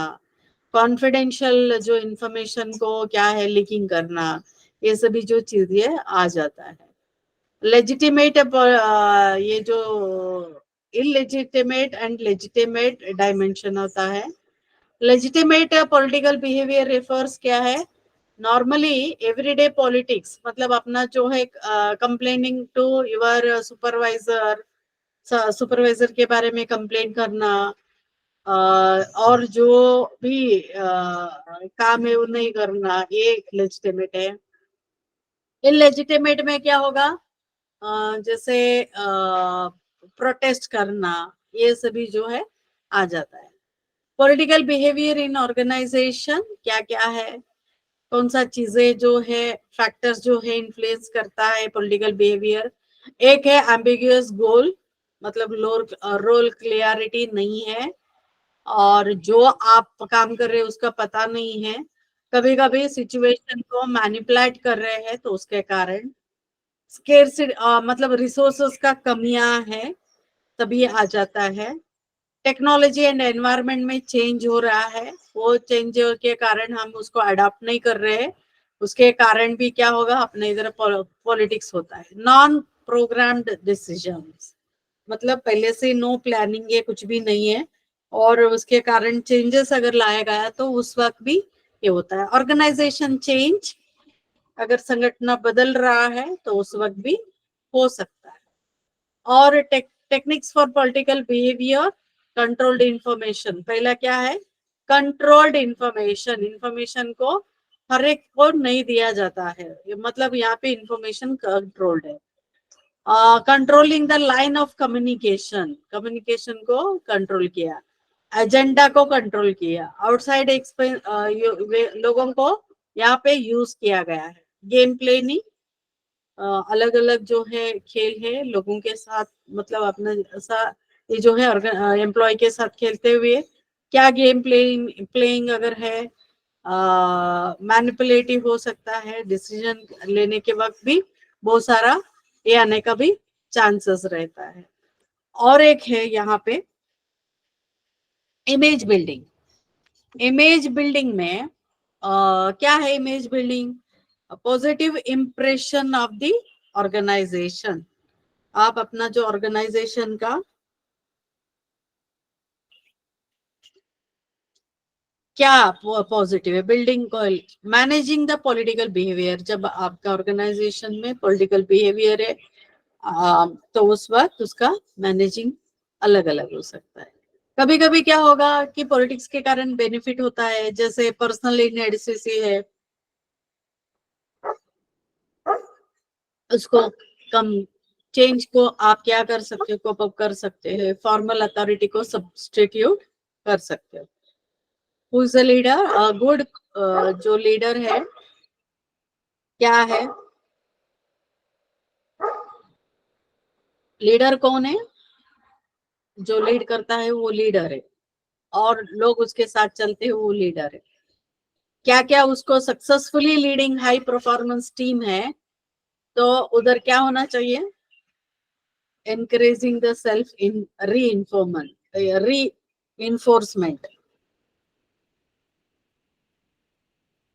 कॉन्फिडेंशियल जो इंफॉर्मेशन को क्या है लीकिंग करना, ये सभी जो चीजें आ जाता है। लेजिटिमेट ये जो इलेजिटिमेट एंड लेजिटिमेट डायमेंशन होता है। लेजिटिमेट पॉलिटिकल बिहेवियर रेफर्स क्या है, नॉर्मली एवरीडे पॉलिटिक्स, मतलब अपना जो है complaining to your supervisor, supervisor के बारे में कंप्लेन करना, और जो भी काम है वो नहीं करना, ये लेजिटिमेट है। इलेजिटिमेट में क्या होगा, जैसे प्रोटेस्ट करना, ये सभी जो है आ जाता है। पॉलिटिकल बिहेवियर इन ऑर्गेनाइजेशन क्या क्या है, कौन सा चीजें जो है, फैक्टर्स जो है इन्फ्लुएंस करता है पॉलिटिकल बिहेवियर। एक है एम्बिगुअस गोल, मतलब रोल क्लियरिटी नहीं है, और जो आप काम कर रहे हैं उसका पता नहीं है, कभी कभी सिचुएशन को मैनिपुलेट कर रहे हैं, तो उसके कारण स्केर्सिटी, मतलब रिसोर्सेस का कमियां है, तभी आ जाता है। टेक्नोलॉजी एंड एनवायरनमेंट में चेंज हो रहा है, वो चेंज के कारण हम उसको अडॉप्ट नहीं कर रहे हैं, उसके कारण भी क्या होगा, अपने इधर पॉलिटिक्स होता है। नॉन प्रोग्राम्ड डिसीजंस, मतलब पहले से नो प्लानिंग है, कुछ भी नहीं है, और उसके कारण चेंजेस अगर लाया गया तो उस वक्त भी ये होता है। ऑर्गेनाइजेशन चेंज, अगर संगठन बदल रहा है तो उस वक्त भी हो सकता है। और techniques for political behaviour, controlled information, पहला क्या है, कंट्रोल्ड इंफॉर्मेशन, इंफॉर्मेशन को हर एक को नहीं दिया जाता है, मतलब यहाँ पे इंफॉर्मेशन कंट्रोल्ड है। Controlling the line of communication, communication को कंट्रोल किया, एजेंडा को कंट्रोल किया, आउटसाइड लोगों को यहाँ पे यूज किया गया है। गेम प्ले, अलग अलग जो है खेल है लोगों के साथ, मतलब अपना ऐसा, ये जो है एम्प्लॉय के साथ खेलते हुए क्या गेम प्लेइंग अगर है, मैनिपुलेटिव हो सकता है, डिसीजन लेने के वक्त भी बहुत सारा ये आने का भी चांसेस रहता है। और एक है यहाँ पे इमेज बिल्डिंग, इमेज बिल्डिंग में क्या है image building? Positive impression of the organisation. आप अपना जो ऑर्गेनाइजेशन का क्या पॉजिटिव है, बिल्डिंग को मैनेजिंग द पॉलिटिकल बिहेवियर। जब आपका ऑर्गेनाइजेशन में पॉलिटिकल बिहेवियर है तो उस वक्त उसका मैनेजिंग अलग अलग हो सकता है। कभी कभी क्या होगा कि पॉलिटिक्स के कारण बेनिफिट होता है, जैसे पर्सनल इनएडिक्वेसी है, उसको कम चेंज को आप क्या कर सकते हो, कोप अप कर सकते हैं, फॉर्मल अथॉरिटी को सब्स्टिट्यूट कर सकते हो। Who is the leader? Good जो लीडर है क्या है? लीडर कौन है? जो लीड करता है वो लीडर है, और लोग उसके साथ चलते हैं वो लीडर है। क्या क्या उसको successfully leading high performance team है, तो उधर क्या होना चाहिए? encouraging the self in reinforcement,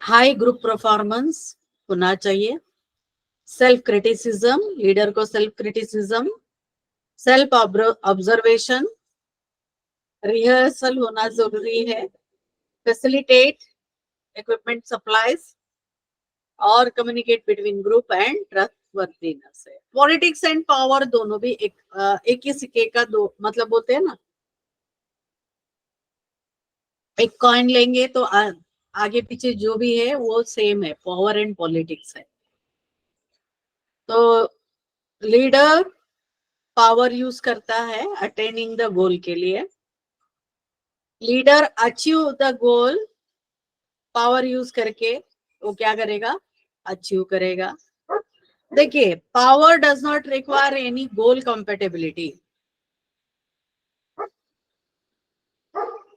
high group performance होना चाहिए, सेल्फ क्रिटिसिज्म, लीडर को self criticism, self observation, rehearsal होना जरूरी है, फैसिलिटेट इक्विपमेंट सप्लाईज, और communicate between group and trustworthiness है। पॉलिटिक्स एंड पावर दोनों भी एक ही सिक्के का दो मतलब बोलते हैं ना, एक कॉइन लेंगे तो आगे पीछे जो भी है वो सेम है, पावर एंड पॉलिटिक्स है। तो लीडर पावर यूज करता है अटेनिंग द गोल के लिए, leader achieve the goal power use करके वो क्या करेगा? अचीव करेगा। देखिए, power does not require any goal compatibility.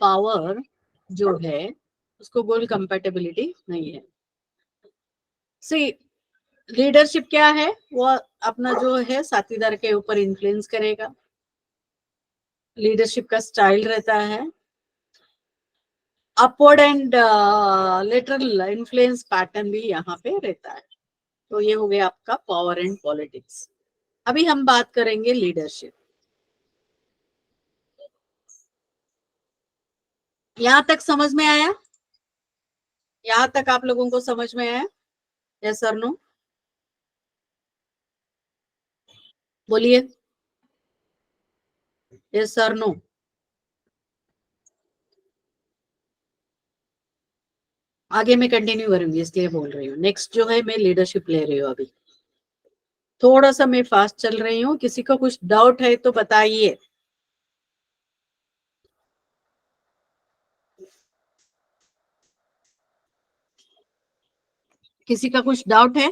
Power जो है उसको गोल कंपेटेबिलिटी नहीं है। सी लीडरशिप क्या है? वो अपना जो है साथीदार के ऊपर इन्फ्लुएंस करेगा। लीडरशिप का स्टाइल रहता है upward and lateral influence pattern भी यहाँ पे रहता है। तो ये हो गया आपका पावर एंड पॉलिटिक्स। अभी हम बात करेंगे लीडरशिप। यहाँ तक समझ में आया? यहाँ तक आप लोगों को समझ में आया? Yes sir no? बोलिए यस सर नो। आगे मैं कंटिन्यू करूंगी इसलिए बोल रही हूँ। नेक्स्ट जो है मैं लीडरशिप ले रही हूँ अभी। थोड़ा सा मैं फास्ट चल रही हूँ, किसी को कुछ डाउट है तो बताइए। किसी का कुछ डाउट है?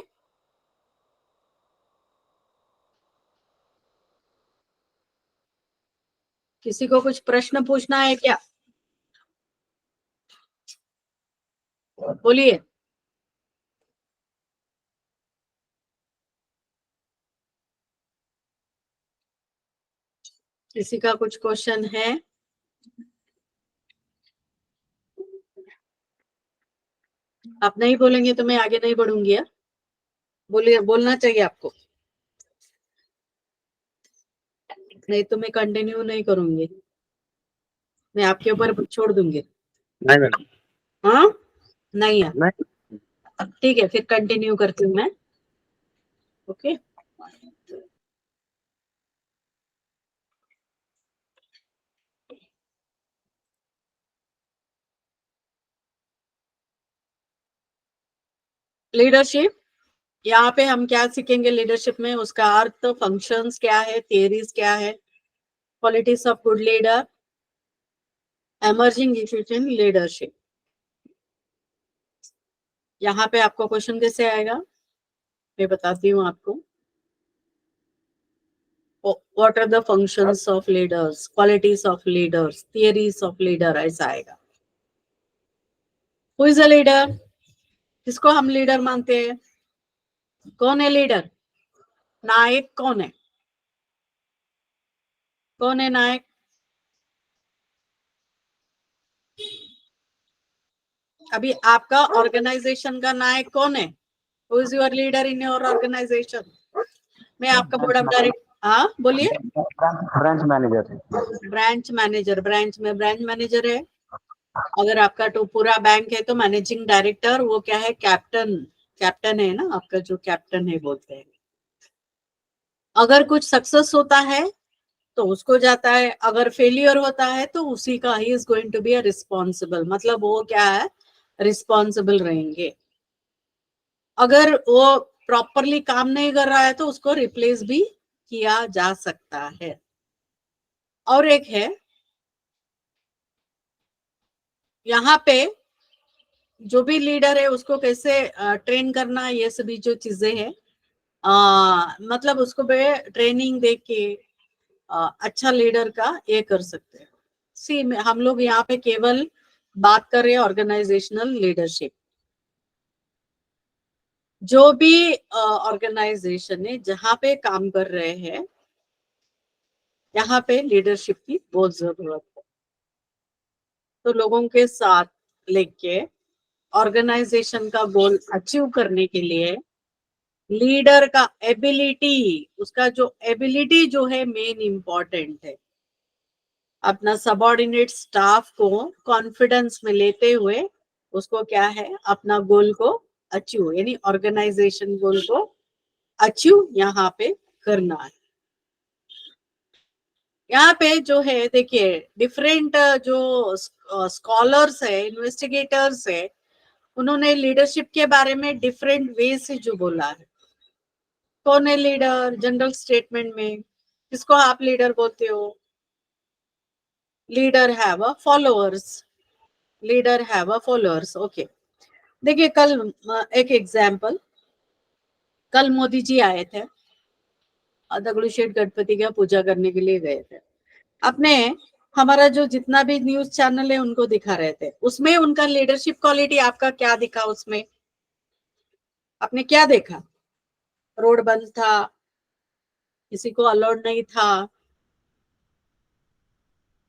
किसी को कुछ प्रश्न पूछना है क्या? बोलिए। किसी का कुछ क्वेश्चन है? आप नहीं बोलेंगे तो मैं आगे नहीं बढ़ूंगी। बोलिए, बोलना चाहिए आपको, नहीं तो मैं कंटिन्यू नहीं करूंगी, मैं आपके ऊपर छोड़ दूंगी। नहीं मैडम। हाँ, नहीं है? नहीं। ठीक है, फिर कंटिन्यू करती हूँ मैं। ओके। लीडरशिप, यहाँ पे हम क्या सीखेंगे लीडरशिप में? उसका अर्थ, फंक्शंस क्या है, थियरीज क्या है, qualities of good leader, emerging issues in leadership. यहाँ पे आपको क्वेश्चन कैसे आएगा मैं बताती हूँ आपको। What are the functions of leaders, qualities of leaders, theories of leader, ऐसा आएगा। Who is a leader? किसको हम लीडर मानते हैं? कौन है लीडर? नायक कौन है? कौन है नायक? अभी आपका ऑर्गेनाइजेशन का नायक कौन है? Who is your leader in your organisation? मैं आपका बोर्ड ऑफ डायरेक्टर, हाँ बोलिए। Branch manager. Branch manager, branch में ब्रांच मैनेजर है। अगर आपका तो पूरा बैंक है तो मैनेजिंग डायरेक्टर, वो क्या है? कैप्टन, कैप्टन है ना आपका, जो कैप्टन है बोलते हैं। अगर कुछ सक्सेस होता है तो उसको जाता है, अगर फेलियर होता है तो उसी का ही is going to be a responsible, मतलब वो क्या है? रिस्पॉन्सिबल रहेंगे। अगर वो प्रॉपरली काम नहीं कर रहा है तो उसको रिप्लेस भी किया जा सकता है। और एक है यहाँ पे जो भी लीडर है उसको कैसे ट्रेन करना, ये सभी जो चीजें हैं, मतलब उसको ट्रेनिंग दे के अच्छा लीडर का ये कर सकते हैं। सी हम लोग यहाँ पे केवल बात कर रहे हैं ऑर्गेनाइजेशनल लीडरशिप। जो भी ऑर्गेनाइजेशन है जहाँ पे काम कर रहे हैं, यहाँ पे लीडरशिप की बहुत जरूरत है। तो लोगों के साथ लेके ऑर्गेनाइजेशन का गोल अचीव करने के लिए लीडर का एबिलिटी, उसका जो एबिलिटी जो है मेन इंपॉर्टेंट है। अपना सबऑर्डिनेट स्टाफ को कॉन्फिडेंस में लेते हुए उसको क्या है? अपना गोल को अचीव, यानी ऑर्गेनाइजेशन गोल को अचीव यहाँ पे करना है। यहाँ पे जो है देखिए, डिफरेंट जो स्कॉलर्स है, इन्वेस्टिगेटर्स है, उन्होंने लीडरशिप के बारे में डिफरेंट वे से जो बोला है। कौन है लीडर? जनरल स्टेटमेंट में किसको आप लीडर बोलते हो? Leader have a followers, leader have a followers. Okay, देखिए कल एक एग्जाम्पल, कल मोदी जी आए थे, दगड़ू शेठ गणपति का पूजा करने के लिए गए थे। अपने हमारा जो जितना भी न्यूज चैनल है उनको दिखा रहे थे, उसमें उनका लीडरशिप क्वालिटी आपका क्या दिखा? उसमें आपने क्या देखा? रोड बंद था, किसी को अलाउड नहीं था।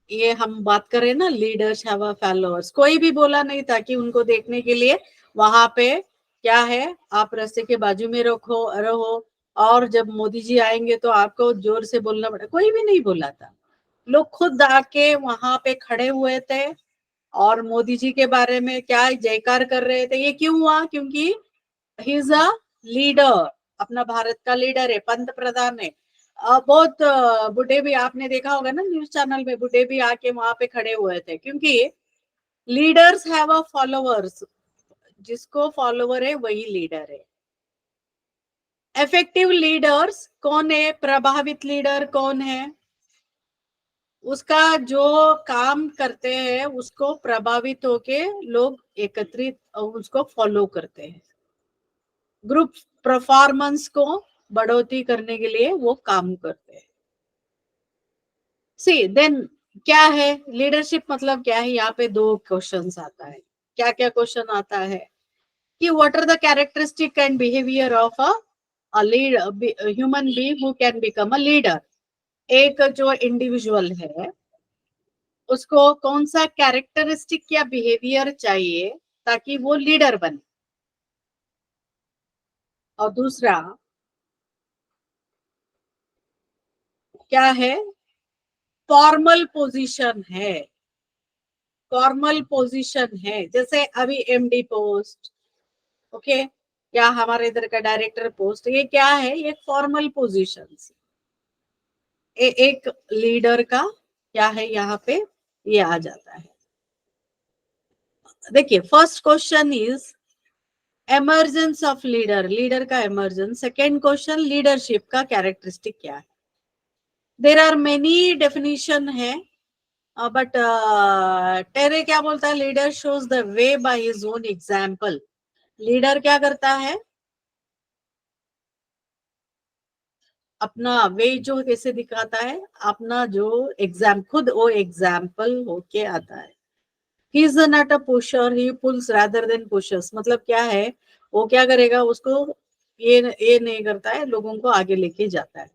ये हम बात कर रहे हैं ना, लीडर्स हैव अ फॉलोअर्स। कोई भी बोला नहीं था कि उनको देखने के लिए वहां पे क्या है, आप रास्ते के बाजू में रहो और जब मोदी जी आएंगे तो आपको जोर से बोलना पड़ेगा, कोई भी नहीं बोला था। लोग खुद आके वहां पे खड़े हुए थे और मोदी जी के बारे में क्या जयकार कर रहे थे। ये क्यों हुआ? क्योंकि ही इज अ लीडर, अपना भारत का लीडर है, पंत प्रधान है। बहुत बुढ़े भी आपने देखा होगा ना न्यूज चैनल में, बुढ़े भी आके वहां पे खड़े हुए थे, क्योंकि लीडर्स हैव अ फॉलोअर्स। जिसको फॉलोवर है वही लीडर है। इफेक्टिव लीडर्स कौन है? प्रभावित लीडर कौन है? उसका जो काम करते हैं उसको प्रभावित होके लोग एकत्रित उसको फॉलो करते हैं। ग्रुप परफॉर्मेंस को बढ़ोतरी करने के लिए वो काम करते हैं। सी देन क्या है लीडरशिप, मतलब क्या है? यहाँ पे दो क्वेश्चंस आता है। क्या क्या क्वेश्चन आता है कि what are the characteristic and behaviour of a leader, human being who can become a leader. एक जो इंडिविजुअल है उसको कौन सा कैरेक्टरिस्टिक या बिहेवियर चाहिए ताकि वो लीडर बने। और दूसरा क्या है? फॉर्मल पोजीशन है, फॉर्मल पोजीशन है, जैसे अभी एमडी पोस्ट, ओके, या हमारे इधर का डायरेक्टर पोस्ट, ये क्या है? ये फॉर्मल पोजीशन। एक लीडर का क्या है यहाँ पे? ये आ जाता है। देखिए first question is emergence of leader, leader का एमर्जेंस। सेकेंड क्वेश्चन, लीडरशिप का कैरेक्टरिस्टिक क्या है? देर आर मेनी डेफिनेशन है, बट टेरे क्या बोलता है? Leader shows the way by his own example. Leader क्या करता है? अपना वे जो कैसे दिखाता है? अपना जो खुद वो एग्जाम्पल होके आता है। He is not a pusher, he pools rather than pushers. मतलब क्या है? वो क्या करेगा? उसको ये नहीं करता है, लोगों को आगे लेके जाता है।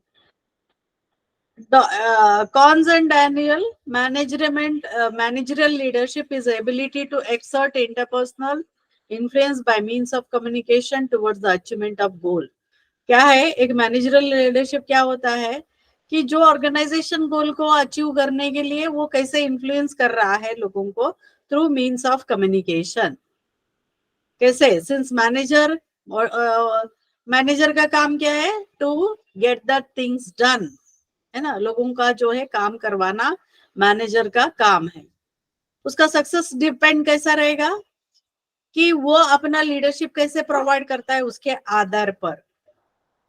Cons and Daniel, managerial leadership is ability to exert interpersonal influence by means of communication towards the achievement of goal. क्या है एक मैनेजरल लीडरशिप? क्या होता है कि जो ऑर्गेनाइजेशन गोल को अचीव करने के लिए वो कैसे इन्फ्लुएंस कर रहा है लोगों को थ्रू मीन्स ऑफ कम्युनिकेशन. कैसे? सिंस मैनेजर का काम क्या है? To get the things done, है ना. लोगों का जो है काम करवाना मैनेजर का काम है. उसका सक्सेस डिपेंड कैसा रहेगा कि वो अपना लीडरशिप कैसे प्रोवाइड करता है उसके आधार पर.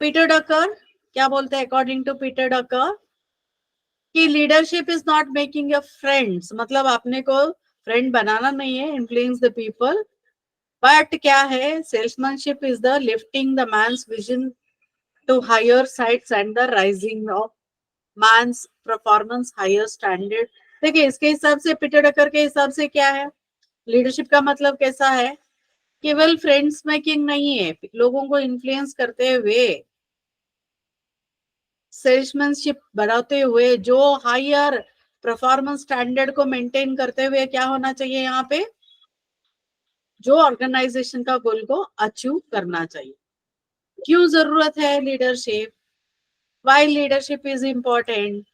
पीटर डकर क्या बोलते हैं? अकॉर्डिंग टू पीटर डकर कि leadership is not making a friends, मतलब अपने को फ्रेंड बनाना नहीं है, इन्फ्लुएंस द पीपल, बट क्या है? Salesmanship is the lifting the man's vision to higher sights and the rising of man's performance higher standard. देखिए इसके हिसाब से, पीटर डकर के हिसाब से क्या है लीडरशिप का मतलब? कैसा है? केवल फ्रेंड्स मेकिंग नहीं है, लोगों को इन्फ्लुएंस करते हुए, सेल्समैनशिप बढ़ाते हुए, जो हायर परफॉर्मेंस स्टैंडर्ड को मेंटेन करते हुए क्या होना चाहिए यहाँ पे? जो ऑर्गेनाइजेशन का गोल को अचीव करना चाहिए. क्यों जरूरत है leadership? Why leadership is important?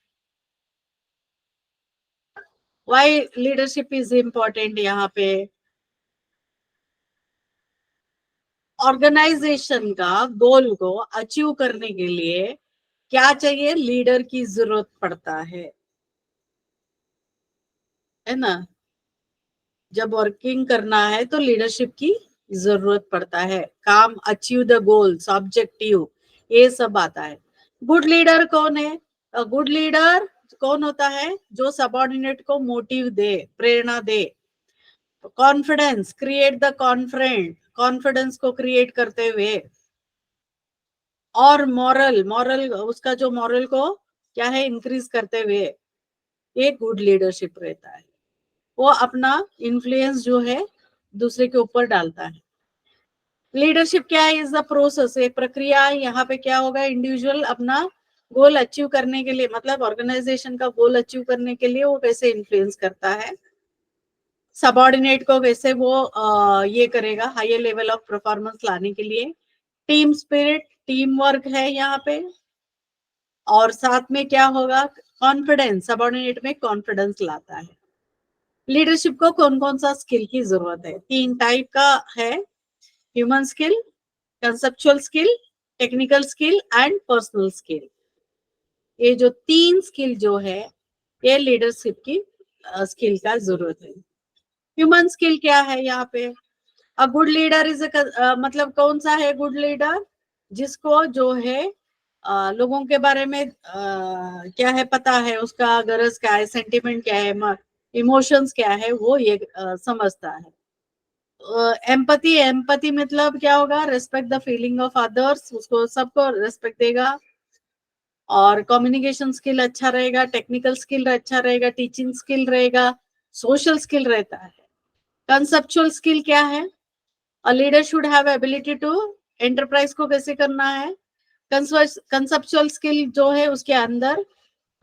Why leadership is important? यहाँ पे ऑर्गेनाइजेशन का गोल को अचीव करने के लिए क्या चाहिए? लीडर की जरूरत पड़ता है ना. जब वर्किंग करना है तो लीडरशिप की जरूरत पड़ता है. काम, अचीव द गोल्स, ऑब्जेक्टिव, ये सब आता है. गुड लीडर कौन है? गुड लीडर कौन होता है? जो सबऑर्डिनेट को motive they, Prerna they. Confidence, create the confidence को क्रिएट करते हुए, और मॉरल उसका जो मॉरल को क्या है? इंक्रीज करते हुए एक गुड लीडरशिप रहता है. वो अपना इन्फ्लुएंस जो है दूसरे के ऊपर डालता है. लीडरशिप क्या है? इज द प्रोसेस, एक प्रक्रिया है. यहाँ पे क्या होगा? इंडिविजुअल अपना गोल अचीव करने के लिए, मतलब ऑर्गेनाइजेशन का गोल अचीव करने के लिए वो कैसे इन्फ्लुएंस करता है, सबऑर्डिनेट को कैसे वो ये करेगा हायर लेवल ऑफ परफॉर्मेंस लाने के लिए. टीम स्पिरिट, टीम वर्क है यहाँ पे. और साथ में क्या होगा? कॉन्फिडेंस, सबऑर्डिनेट में कॉन्फिडेंस लाता है. लीडरशिप को कौन कौन सा स्किल की जरूरत है? 3 टाइप का है: human skill, conceptual skill, technical skill and personal skill. ये जो 3 स्किल जो है ये लीडरशिप की स्किल का जरूरत है. ह्यूमन स्किल क्या है यहाँ पे? अ गुड लीडर इज मतलब कौन सा है गुड लीडर? जिसको जो है लोगों के बारे में क्या है पता है, उसका गरज क्या है, सेंटिमेंट क्या है, इमोशंस क्या है, वो ये समझता है. एम्पैथी मतलब क्या होगा? Respect the feeling of others, उसको सबको रेस्पेक्ट देगा. और कम्युनिकेशन स्किल अच्छा रहेगा, टेक्निकल स्किल अच्छा रहेगा, टीचिंग स्किल रहेगा, सोशल स्किल रहता है. कंसेप्चुअल स्किल क्या है? A leader should have ability to, enterprise को कैसे करना है. कंसेप्चुअल स्किल जो है उसके अंदर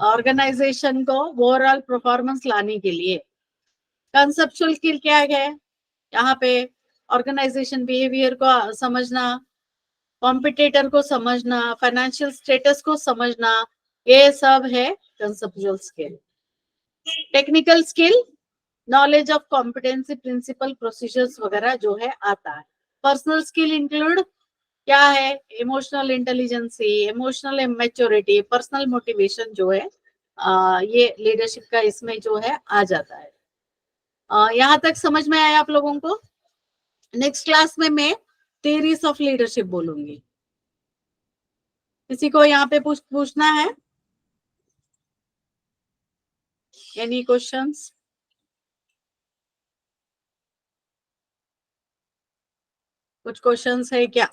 ऑर्गेनाइजेशन को ओवरऑल परफॉर्मेंस लाने के लिए. कंसेप्चुअल स्किल क्या है यहाँ पे? ऑर्गेनाइजेशन बिहेवियर को समझना, कॉम्पिटिटर को समझना, फाइनेंशियल स्टेटस को समझना, ये सब है conceptual skill. Technical skill, knowledge of competency, principle, procedures वगैरह जो है आता है. पर्सनल स्किल इंक्लूड क्या है? Emotional intelligence, emotional maturity, personal motivation जो है ये लीडरशिप का इसमें जो है आ जाता है. यहाँ तक समझ में आया आप लोगों को? नेक्स्ट क्लास में मैं थियरीज ऑफ लीडरशिप बोलूंगी. किसी को यहाँ पे पूछना है? Any questions? कुछ क्वेश्चंस है क्या?